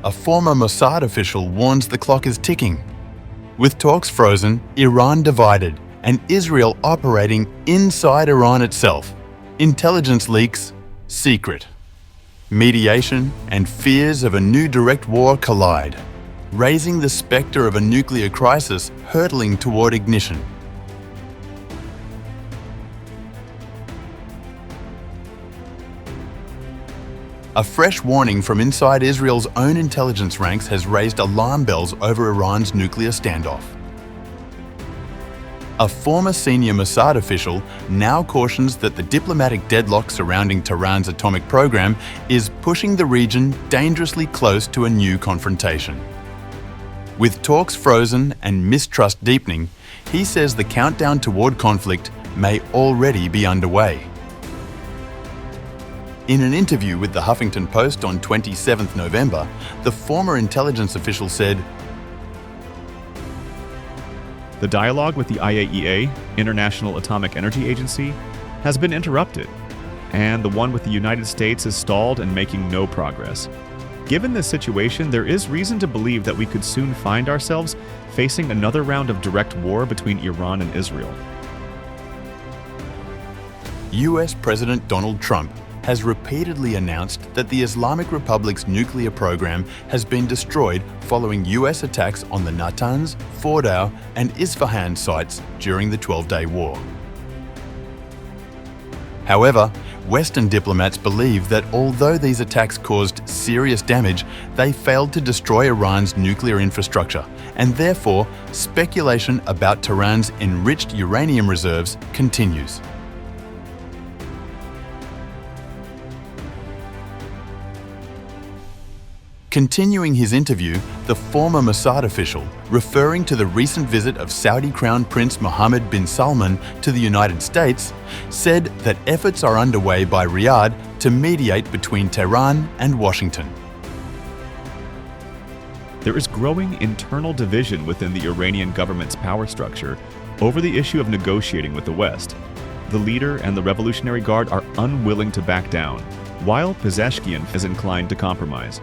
a former Mossad official warns the clock is ticking. With talks frozen, Iran divided, and Israel operating inside Iran itself. Intelligence leaks, secret. Mediation and fears of a new direct war collide, raising the spectre of a nuclear crisis hurtling toward ignition. A fresh warning from inside Israel's own intelligence ranks has raised alarm bells over Iran's nuclear standoff. A former senior Mossad official now cautions that the diplomatic deadlock surrounding Tehran's atomic program is pushing the region dangerously close to a new confrontation. With talks frozen and mistrust deepening, he says the countdown toward conflict may already be underway. In an interview with the Huffington Post on 27 November, the former intelligence official said, "The dialogue with the IAEA, International Atomic Energy Agency, has been interrupted, and the one with the United States is stalled and making no progress. Given this situation, there is reason to believe that we could soon find ourselves facing another round of direct war between Iran and Israel." US President Donald Trump has repeatedly announced that the Islamic Republic's nuclear program has been destroyed following US attacks on the Natanz, Fordow, and Isfahan sites during the 12-day war. However, Western diplomats believe that although these attacks caused serious damage, they failed to destroy Iran's nuclear infrastructure, and therefore speculation about Tehran's enriched uranium reserves continues. Continuing his interview, the former Mossad official, referring to the recent visit of Saudi Crown Prince Mohammed bin Salman to the United States, said that efforts are underway by Riyadh to mediate between Tehran and Washington. There is growing internal division within the Iranian government's power structure over the issue of negotiating with the West. The leader and the Revolutionary Guard are unwilling to back down, while Pezeshkian is inclined to compromise.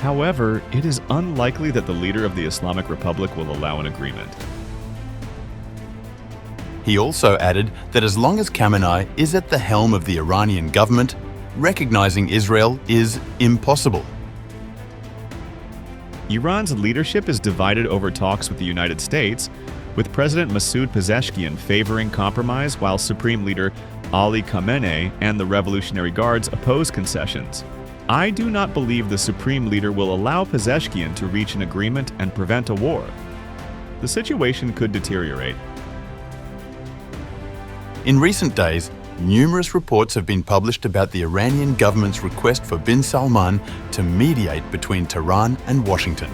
However, it is unlikely that the leader of the Islamic Republic will allow an agreement. He also added that as long as Khamenei is at the helm of the Iranian government, recognizing Israel is impossible. Iran's leadership is divided over talks with the United States, with President Masoud Pezeshkian favoring compromise while Supreme Leader Ali Khamenei and the Revolutionary Guards oppose concessions. I do not believe the Supreme Leader will allow Pezeshkian to reach an agreement and prevent a war. The situation could deteriorate. In recent days, numerous reports have been published about the Iranian government's request for bin Salman to mediate between Tehran and Washington.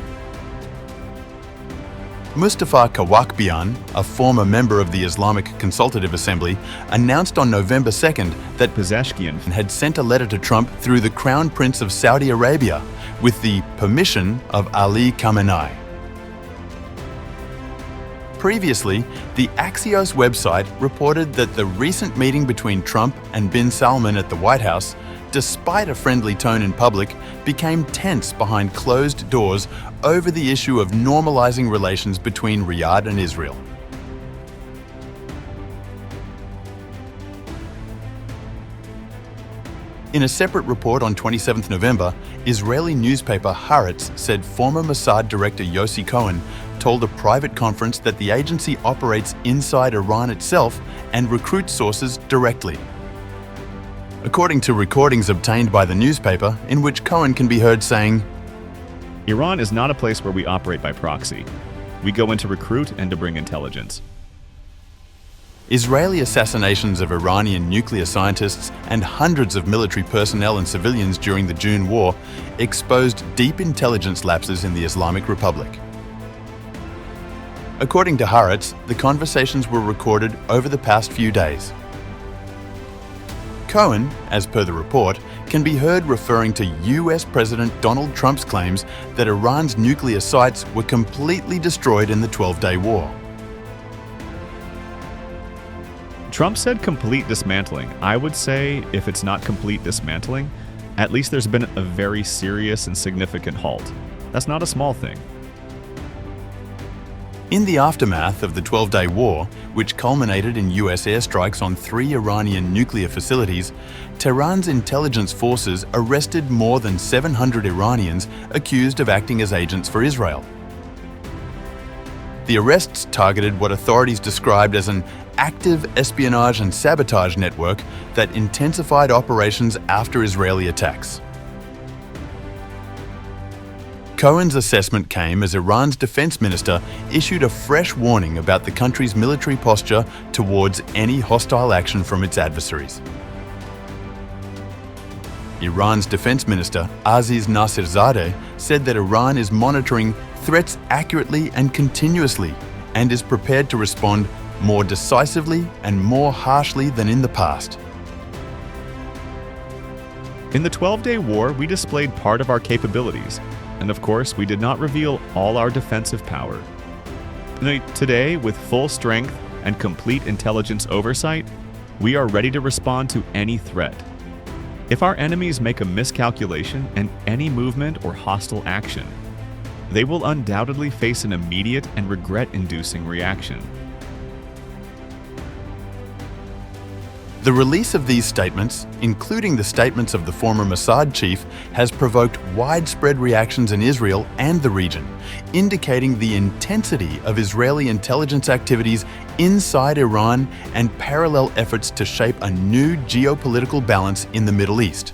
Mustafa Kawakbian, a former member of the Islamic Consultative Assembly, announced on November 2nd that Pezeshkian had sent a letter to Trump through the Crown Prince of Saudi Arabia with the permission of Ali Khamenei. Previously, the Axios website reported that the recent meeting between Trump and bin Salman at the White House, despite a friendly tone in public, became tense behind closed doors over the issue of normalizing relations between Riyadh and Israel. In a separate report on 27 November, Israeli newspaper Haaretz said former Mossad director Yossi Cohen told a private conference that the agency operates inside Iran itself and recruits sources directly. According to recordings obtained by the newspaper, in which Cohen can be heard saying, Iran is not a place where we operate by proxy. We go in to recruit and to bring intelligence. Israeli assassinations of Iranian nuclear scientists and hundreds of military personnel and civilians during the June war exposed deep intelligence lapses in the Islamic Republic. According to Haaretz, the conversations were recorded over the past few days. Cohen, as per the report, can be heard referring to US President Donald Trump's claims that Iran's nuclear sites were completely destroyed in the 12-day war. Trump said complete dismantling. I would say, if it's not complete dismantling, at least there's been a very serious and significant halt. That's not a small thing. In the aftermath of the 12-day war, which culminated in US airstrikes on 3 Iranian nuclear facilities, Tehran's intelligence forces arrested more than 700 Iranians accused of acting as agents for Israel. The arrests targeted what authorities described as an active espionage and sabotage network that intensified operations after Israeli attacks. Cohen's assessment came as Iran's defense minister issued a fresh warning about the country's military posture towards any hostile action from its adversaries. Iran's defense minister, Aziz Nasirzadeh, said that Iran is monitoring threats accurately and continuously and is prepared to respond more decisively and more harshly than in the past. In the 12-day war, we displayed part of our capabilities, and of course, we did not reveal all our defensive power. Today, with full strength and complete intelligence oversight, we are ready to respond to any threat. If our enemies make a miscalculation and any movement or hostile action, they will undoubtedly face an immediate and regret-inducing reaction. The release of these statements, including the statements of the former Mossad chief, has provoked widespread reactions in Israel and the region, indicating the intensity of Israeli intelligence activities inside Iran and parallel efforts to shape a new geopolitical balance in the Middle East.